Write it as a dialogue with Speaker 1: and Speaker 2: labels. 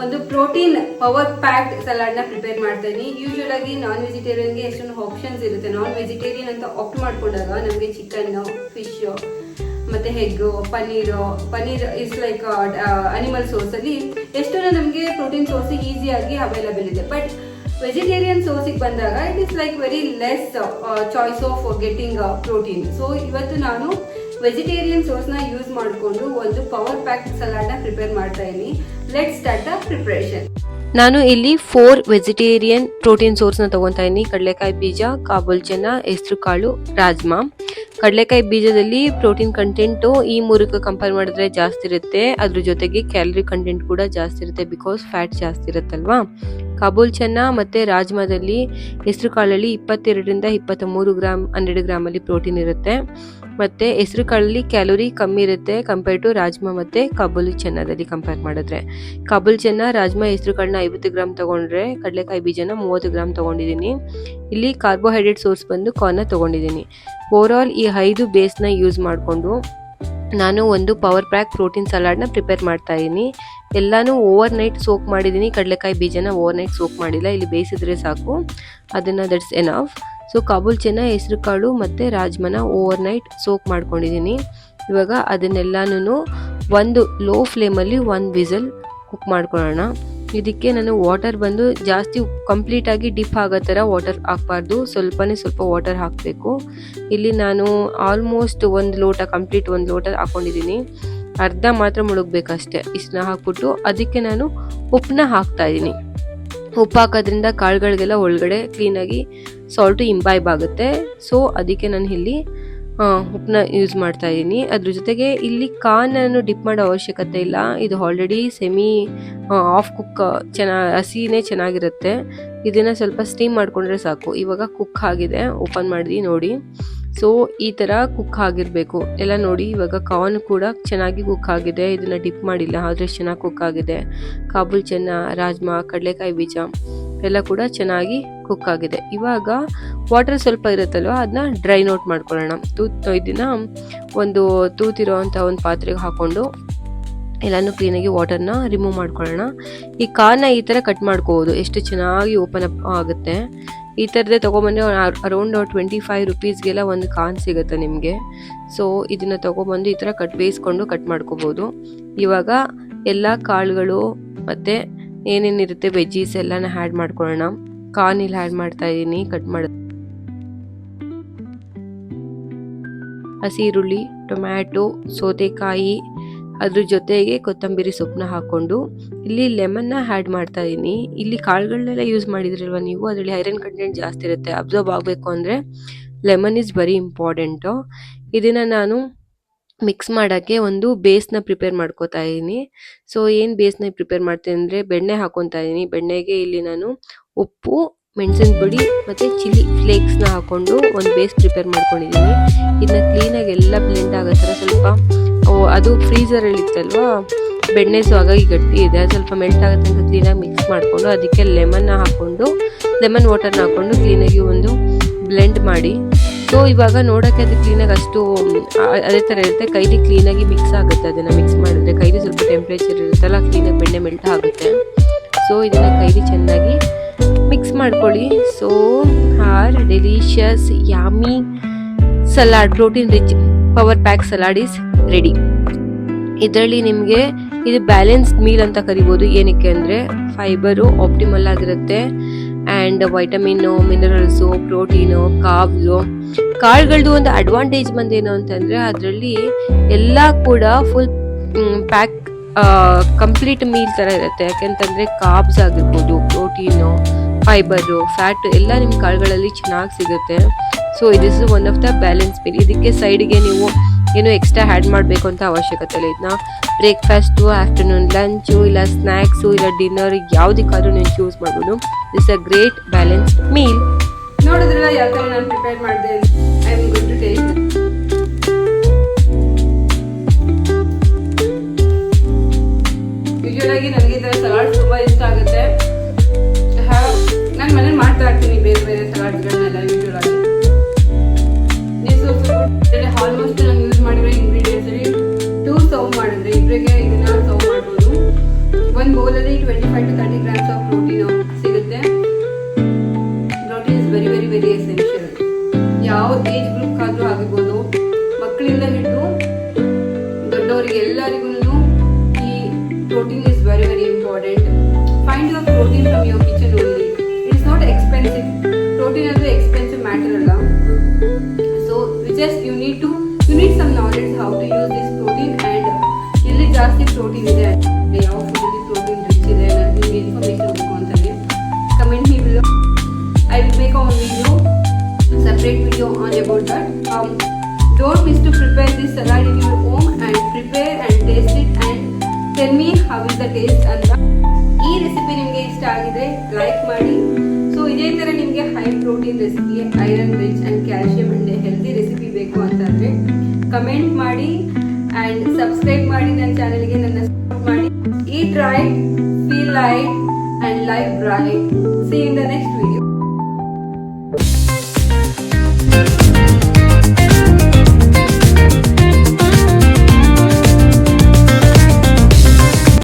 Speaker 1: ಒಂದು protein power packed ಸಲಾಡ್ನ prepare ಮಾಡ್ತಾ ಇದ್ದೀನಿ. ಯೂಶುವಲ್ ಆಗಿ ನಾನ್ ವೆಜಿಟೇರಿಯನ್ಗೆ ಎಷ್ಟೊಂದು ಆಪ್ಷನ್ಸ್ ಇರುತ್ತೆ. ನಾನ್ ವೆಜಿಟೇರಿಯನ್ ಅಂತ ಆಪ್ಟ್ ಮಾಡ್ಕೊಂಡಾಗ ನಮಗೆ ಚಿಕನ್, ಫಿಶ್ ಮತ್ತೆ egg, paneer is like animal source ಅಲ್ಲಿ ಎಷ್ಟೊಂದು ನಮಗೆ ಪ್ರೋಟೀನ್ ಸೋರ್ಸ್ ಈಸಿಯಾಗಿ ಅವೈಲಬಲ್ ಇದೆ. ಬಟ್ ವೆಜಿಟೇರಿಯನ್ ಸೋರ್ಸಿಗೆ ಬಂದಾಗ it is like very less choice of getting protein. So ಇವತ್ತು ನಾನು ವೆಜಿಟೇರಿಯನ್ ಸೋರ್ಸ್ನ ಯೂಸ್ ಮಾಡಿಕೊಂಡು ಒಂದು ಪವರ್ ಪ್ಯಾಕ್ ಸಲಾಡ್ನ ಪ್ರಿಪೇರ್ ಮಾಡ್ತಾ ಇದ್ದೀನಿ. Let's start the preparation.
Speaker 2: ನಾನು ಇಲ್ಲಿ 4 ವೆಜಿಟೇರಿಯನ್ ಪ್ರೋಟೀನ್ ಸೋರ್ಸ್ನ ತಗೊತಾ ಇದ್ದೀನಿ. ಕಡಲೆಕಾಯಿ ಬೀಜ, ಕಾಬೂಲ್ ಚೆನ್ನ, ಹೆಸರು ಕಾಳು, ರಾಜ್ಮಾ. ಕಡಲೆಕಾಯಿ ಬೀಜದಲ್ಲಿ ಪ್ರೋಟೀನ್ ಕಂಟೆಂಟು ಈ 3ಕ್ಕೆ ಕಂಪೇರ್ ಮಾಡಿದ್ರೆ ಜಾಸ್ತಿ ಇರುತ್ತೆ. ಅದ್ರ ಜೊತೆಗೆ ಕ್ಯಾಲರಿ ಕಂಟೆಂಟ್ ಕೂಡ ಜಾಸ್ತಿ ಇರುತ್ತೆ, ಬಿಕಾಸ್ ಫ್ಯಾಟ್ ಜಾಸ್ತಿ ಇರುತ್ತಲ್ವಾ. ಕಾಬೂಲ್ ಚೆನ್ನ ಮತ್ತು ರಾಜ್ಮಾದಲ್ಲಿ, ಹೆಸರು ಕಾಳಲ್ಲಿ 22ರಿಂದ 23 ಗ್ರಾಮ್ 100 ಗ್ರಾಮಲ್ಲಿ ಪ್ರೋಟೀನ್ ಇರುತ್ತೆ. ಮತ್ತು ಹೆಸರು ಕಾಳಲ್ಲಿ ಕ್ಯಾಲೋರಿ ಕಮ್ಮಿ ಇರುತ್ತೆ ಕಂಪೇರ್ ಟು ರಾಜ್ಮಾ ಮತ್ತು ಕಾಬೂಲ್ ಚೆನ್ನದಲ್ಲಿ ಕಂಪೇರ್ ಮಾಡಿದ್ರೆ. ಕಾಬೂಲ್ ಚೆನ್ನ, ರಾಜ್ಮಾ, ಹೆಸರು ಕಾಳನ್ನ 50 ಗ್ರಾಮ್ ತೊಗೊಂಡ್ರೆ ಕಡಲೆಕಾಯಿ ಬೀಜನ 30 ಗ್ರಾಮ್ ತೊಗೊಂಡಿದ್ದೀನಿ. ಇಲ್ಲಿ ಕಾರ್ಬೋಹೈಡ್ರೇಟ್ ಸೋರ್ಸ್ ಬಂದು ಕಾರ್ನ ತೊಗೊಂಡಿದ್ದೀನಿ. ಓವರಾಲ್ ಈ 5 ಬೇಸ್ನ ಯೂಸ್ ಮಾಡಿಕೊಂಡು ನಾನು ಒಂದು ಪವರ್ ಪ್ಯಾಕ್ ಪ್ರೋಟೀನ್ ಸಲಾಡ್ನ ಪ್ರಿಪೇರ್ ಮಾಡ್ತಾ ಇದ್ದೀನಿ. ಎಲ್ಲಾನು ಓವರ್ ನೈಟ್ ಸೋಕ್ ಮಾಡಿದ್ದೀನಿ. ಕಡಲೆಕಾಯಿ ಬೀಜನ ಓವರ್ ನೈಟ್ ಸೋಕ್ ಮಾಡಿಲ್ಲ, ಇಲ್ಲಿ ಬೇಯಿಸಿದ್ರೆ ಸಾಕು, ಅದನ್ನು ದಟ್ಸ್ ಎನಫ್. ಸೊ ಕಾಬೂಲ್ ಚೆನ್ನ, ಹೆಸರು ಕಾಳು ಮತ್ತು ರಾಜ್ಮಾನ ಓವರ್ ನೈಟ್ ಸೋಕ್ ಮಾಡ್ಕೊಂಡಿದ್ದೀನಿ. ಇವಾಗ ಅದನ್ನೆಲ್ಲನೂ ಒಂದು ಲೋ ಫ್ಲೇಮಲ್ಲಿ 1 ವಿಸಲ್ ಕುಕ್ ಮಾಡ್ಕೊಳ್ಳೋಣ. ಇದಕ್ಕೆ ನಾನು ವಾಟರ್ ಬಂದು ಜಾಸ್ತಿ ಕಂಪ್ಲೀಟಾಗಿ ಡಿಪ್ ಆಗೋ ಥರ ವಾಟರ್ ಹಾಕಬಾರ್ದು, ಸ್ವಲ್ಪ ವಾಟರ್ ಹಾಕಬೇಕು. ಇಲ್ಲಿ ನಾನು ಆಲ್ಮೋಸ್ಟ್ 1 ಲೋಟ ಕಂಪ್ಲೀಟ್ 1 ಲೋಟ ಹಾಕ್ಕೊಂಡಿದ್ದೀನಿ. ಅರ್ಧ ಮಾತ್ರ ಮುಳುಗಬೇಕಷ್ಟೇ. ಇಷ್ಟನ್ನ ಹಾಕ್ಬಿಟ್ಟು ಅದಕ್ಕೆ ನಾನು ಉಪ್ಪನ್ನ ಹಾಕ್ತಾ ಇದ್ದೀನಿ. ಉಪ್ಪು ಹಾಕೋದ್ರಿಂದ ಕಾಳುಗಳಿಗೆಲ್ಲ ಒಳಗಡೆ ಕ್ಲೀನಾಗಿ ಸಾಲ್ಟು ಇಂಬೈಬ್ ಆಗುತ್ತೆ. ಸೊ ಅದಕ್ಕೆ ನಾನು ಇಲ್ಲಿ ಉಪ್ಪನ್ನ ಯೂಸ್ ಮಾಡ್ತಾ ಇದ್ದೀನಿ. ಅದ್ರ ಜೊತೆಗೆ ಇಲ್ಲಿ ನಾನು ಡಿಪ್ ಮಾಡೋ ಅವಶ್ಯಕತೆ ಇಲ್ಲ. ಇದು ಆಲ್ರೆಡಿ ಸೆಮಿ ಆಫ್ ಕುಕ್ ಹಸಿನೇ ಚೆನ್ನಾಗಿರುತ್ತೆ. ಇದನ್ನು ಸ್ವಲ್ಪ ಸ್ಟೀಮ್ ಮಾಡಿಕೊಂಡ್ರೆ ಸಾಕು. ಇವಾಗ ಕುಕ್ ಆಗಿದೆ, ಓಪನ್ ಮಾಡಿ ನೋಡಿ. ಸೊ ಈ ಥರ ಕುಕ್ ಆಗಿರಬೇಕು ಎಲ್ಲ ನೋಡಿ. ಇವಾಗ ಕಾರ್ನ್ ಕೂಡ ಚೆನ್ನಾಗಿ ಕುಕ್ ಆಗಿದೆ, ಇದನ್ನು ಡಿಪ್ ಮಾಡಿಲ್ಲ ಆದರೆ ಚೆನ್ನಾಗಿ ಕುಕ್ ಆಗಿದೆ. ಕಾಬೂಲ್ ಚೆನ್ನ, ರಾಜ್ಮಾ, ಕಡಲೆಕಾಯಿ ಬೀಜ ಎಲ್ಲ ಕೂಡ ಚೆನ್ನಾಗಿ ಕುಕ್ ಆಗಿದೆ. ಇವಾಗ ವಾಟರ್ ಸ್ವಲ್ಪ ಇರುತ್ತಲ್ವ, ಅದನ್ನ ಡ್ರೈನ್ ಔಟ್ ಮಾಡ್ಕೊಳ್ಳೋಣ. ಇದನ್ನು ಒಂದು ತೂತಿರೋ ಅಂಥ ಒಂದು ಪಾತ್ರೆಗೆ ಹಾಕ್ಕೊಂಡು ಎಲ್ಲನೂ ಕ್ಲೀನಾಗಿ ವಾಟರ್ನ ರಿಮೂವ್ ಮಾಡ್ಕೊಳ್ಳೋಣ. ಈ ಕಾರ್ನ ಈ ಥರ ಕಟ್ ಮಾಡ್ಕೋಬೋದು, ಎಷ್ಟು ಚೆನ್ನಾಗಿ ಓಪನ್ ಅಪ್ ಆಗುತ್ತೆ. ಈ ಥರದೇ ತೊಗೊಬಂದರೆ ಅರೌಂಡ್ 25 ರುಪೀಸ್ಗೆಲ್ಲ ಒಂದು ಕಾರ್ನ್ ಸಿಗುತ್ತೆ ನಿಮಗೆ. ಸೊ ಇದನ್ನು ತೊಗೊಬಂದು ಈ ಥರ ಬೇಯಿಸ್ಕೊಂಡು ಕಟ್ ಮಾಡ್ಕೋಬೋದು. ಇವಾಗ ಎಲ್ಲ ಕಾಳುಗಳು ಮತ್ತು ಏನೇನಿರುತ್ತೆ ವೆಜ್ಜೀಸ್ ಎಲ್ಲನ ಆ್ಯಡ್ ಮಾಡ್ಕೊಳ್ಳೋಣ. ಕಾರ್ನ್ ಇಲ್ಲಿ ಆ್ಯಡ್ ಮಾಡ್ತಾ ಇದ್ದೀನಿ, ಕಟ್ ಮಾಡಿ. ಹಸಿ ಈರುಳ್ಳಿ, ಟೊಮ್ಯಾಟೊ, ಸೌತೆಕಾಯಿ, ಅದ್ರ ಜೊತೆಗೆ ಕೊತ್ತಂಬರಿ ಸೊಪ್ಪನ್ನ ಹಾಕ್ಕೊಂಡು ಇಲ್ಲಿ ಲೆಮನ್ನ ಆ್ಯಡ್ ಮಾಡ್ತಾ ಇದ್ದೀನಿ. ಇಲ್ಲಿ ಕಾಳುಗಳನ್ನೆಲ್ಲ ಯೂಸ್ ಮಾಡಿದ್ರಲ್ವ ನೀವು, ಅದರಲ್ಲಿ ಐರನ್ ಕಂಟೆಂಟ್ ಜಾಸ್ತಿ ಇರುತ್ತೆ. ಅಬ್ಸರ್ವ್ ಆಗಬೇಕು ಅಂದರೆ ಲೆಮನ್ ಈಸ್ ವೆರಿ ಇಂಪಾರ್ಟೆಂಟು. ಇದನ್ನು ನಾನು ಮಿಕ್ಸ್ ಮಾಡೋಕ್ಕೆ ಒಂದು ಬೇಸ್ನ ಪ್ರಿಪೇರ್ ಮಾಡ್ಕೋತಾ ಇದ್ದೀನಿ. ಸೊ ಏನು ಬೇಸ್ನ ಪ್ರಿಪೇರ್ ಮಾಡ್ತೀನಿ ಅಂದರೆ ಬೆಣ್ಣೆ ಹಾಕ್ಕೊತಾ ಇದ್ದೀನಿ. ಬೆಣ್ಣೆಗೆ ಇಲ್ಲಿ ನಾನು ಉಪ್ಪು, ಮೆಣಸಿನ ಪುಡಿ ಮತ್ತು ಚಿಲ್ಲಿ ಫ್ಲೇಕ್ಸ್ನ ಹಾಕ್ಕೊಂಡು ಒಂದು ಬೇಸ್ ಪ್ರಿಪೇರ್ ಮಾಡ್ಕೊಂಡಿದ್ದೀನಿ. ಇದನ್ನ ಕ್ಲೀನಾಗಿ ಎಲ್ಲ ಬ್ಲೆಂಡ್ ಆಗೋ ಥರ ಸ್ವಲ್ಪ ಅದು ಫ್ರೀಝರಲ್ಲಿ ಇತ್ತಲ್ವ ಬೆಣ್ಣೆ, ಸೊ ಹಾಗಾಗಿ ಗಟ್ಟಿ ಇದೆ, ಅದು ಸ್ವಲ್ಪ ಮೆಲ್ಟ್ ಆಗುತ್ತೆ ಅಂತ ಕ್ಲೀನಾಗಿ ಮಿಕ್ಸ್ ಮಾಡಿಕೊಂಡು ಅದಕ್ಕೆ ಲೆಮನ್ನ ಹಾಕ್ಕೊಂಡು ಲೆಮನ್ ವಾಟರ್ನ ಹಾಕ್ಕೊಂಡು ಕ್ಲೀನಾಗಿ ಒಂದು ಬ್ಲೆಂಡ್ ಮಾಡಿ. ಸೊ ಇವಾಗ ನೋಡೋಕ್ಕೆ ಅದು ಕ್ಲೀನಾಗಿ ಅಷ್ಟು ಅದೇ ಥರ ಇರುತ್ತೆ, ಕೈಲಿ ಕ್ಲೀನಾಗಿ ಮಿಕ್ಸ್ ಆಗುತ್ತೆ. ಅದನ್ನು ಮಿಕ್ಸ್ ಮಾಡಿದ್ರೆ ಕೈಲಿ ಸ್ವಲ್ಪ ಟೆಂಪ್ರೇಚರ್ ಇರುತ್ತಲ್ಲ, ಕ್ಲೀನಾಗಿ ಬೆಣ್ಣೆ ಮೆಲ್ಟ್ ಆಗುತ್ತೆ. ಸೊ ಇದನ್ನು ಕೈಲಿ ಚೆನ್ನಾಗಿ ಮಿಕ್ಸ್ ಮಾಡ್ಕೊಳ್ಳಿ. So our delicious yummy salad, protein rich power pack salad is ready. ಇದರಲ್ಲಿ ನಿಮಗೆ ಇದು ಬ್ಯಾಲೆನ್ಸ್ಡ್ ಮೀಲ್ ಅಂತ ಕರಿಬೋದು. ಏನಕ್ಕೆ ಅಂದರೆ ಫೈಬರು ಆಪ್ಟಿಮಲ್ ಆಗಿರುತ್ತೆ and vitamin, minerals, protein, carbs. ಕಾಳುಗಳದ್ದು ಒಂದು ಅಡ್ವಾಂಟೇಜ್ ಬಂದೇನು ಅಂತಂದರೆ ಅದರಲ್ಲಿ ಎಲ್ಲ ಕೂಡ ಫುಲ್ ಪ್ಯಾಕ್ ಕಂಪ್ಲೀಟ್ ಮೀಲ್ ಥರ ಇರುತ್ತೆ. ಯಾಕೆಂತಂದರೆ ಕಾರ್ಬ್ಸ್ ಆಗಿರ್ಬೋದು, ಪ್ರೋಟೀನು, ಫೈಬರು, ಫ್ಯಾಟು ಎಲ್ಲ ನಿಮ್ಮ ಕಾಳುಗಳಲ್ಲಿ ಚೆನ್ನಾಗಿ ಸಿಗುತ್ತೆ. So this is one of the balance meal. ಇದಕ್ಕೆ ಸೈಡ್ಗೆ ನೀವು ಏನು ಎಕ್ಸ್ಟ್ರಾ ಆ್ಯಡ್ ಮಾಡಬೇಕು ಅಂತ ಅವಶ್ಯಕತೆ ಇಲ್ಲ. ಇದನ್ನ ಬ್ರೇಕ್ಫಾಸ್ಟು, ಆಫ್ಟರ್ನೂನ್ ಲಂಚು, ಇಲ್ಲ ಸ್ನ್ಯಾಕ್ಸು, ಇಲ್ಲ ಡಿನ್ನರ್ ಯಾವುದಕ್ಕಾದ್ರೂ ನೀವು ಚೂಸ್ ಮಾಡ್ಬೋದು. This a great balance meal.
Speaker 1: ನೋಡಿದ್ರಲ್ಲ ಯಾವ ಥರ ನಾನು ಪ್ರಿಪೇರ್ ಮಾಡಿದೆ. I am good to taste. Usual ಆಗಿ ನನಗೆ ಈ ಥರ ಸಲಾಡ್ ತುಂಬ ಇಷ್ಟ ಆಗುತ್ತೆ. ನಾನು ಮನೇಲಿ ಮಾಡ್ತಾ ಇರ್ತೀನಿ ಬೇರೆ ಬೇರೆ ಸಲಾಡ್ಗಳನ್ನೆಲ್ಲ. ಯೂಶುವಲ್ ಆಗಿ ಆಲ್ಮೋಸ್ಟ್ ನಾನು ಯೂಸ್ ಮಾಡಿರೋ ಇಂಗ್ರೀಡಿಯೆಂಟ್ಸ್ ಅಲ್ಲಿ 2 ಸರ್ವ್ ಮಾಡಿದ್ರೆ ಇಬ್ಬರಿಗೆ ಇದನ್ನ ಸರ್ವ್ ಮಾಡ್ಬೋದು. 1 bowl very important. Find your protein from your kitchen only. It is not expensive. Protein is expensive matter alla. So you need some knowledge how to use this protein and ಎಲ್ಲಿ ಜಾಸ್ತಿ protein ಇದೆ, ಯಾವ ಫುಡ್ಡಲ್ಲಿ protein rich ಇದೆ ಅನ್ನೋದು ನಿಮಗೆ information ಬೇಕು ಅಂತಂದರೆ comment me below. I will make a video, separate video on about that. Don't miss to prepare this salad in your home and prepare and taste it and tell me how is the taste ಅಂತ. ಈ recipe ನಿಮಗೆ ಇಷ್ಟ ಆಗಿದ್ರೆ like ಮಾಡಿ. So ಇದೇ ಥರ ನಿಮಗೆ high protein recipe, iron rich and calcium and healthy recipe ಬೇಕು ಅಂತಂದರೆ ಕಮೆಂಟ್ ಮಾಡಿ ಆ್ಯಂಡ್ ಸಬ್ಸ್ಕ್ರೈಬ್ ಮಾಡಿ ನನ್ನ ಚಾನಲ್ಗೆ, ನನ್ನ ಸಪೋರ್ಟ್ ಮಾಡಿ. Eat right, feel light and live bright. See you in the next video.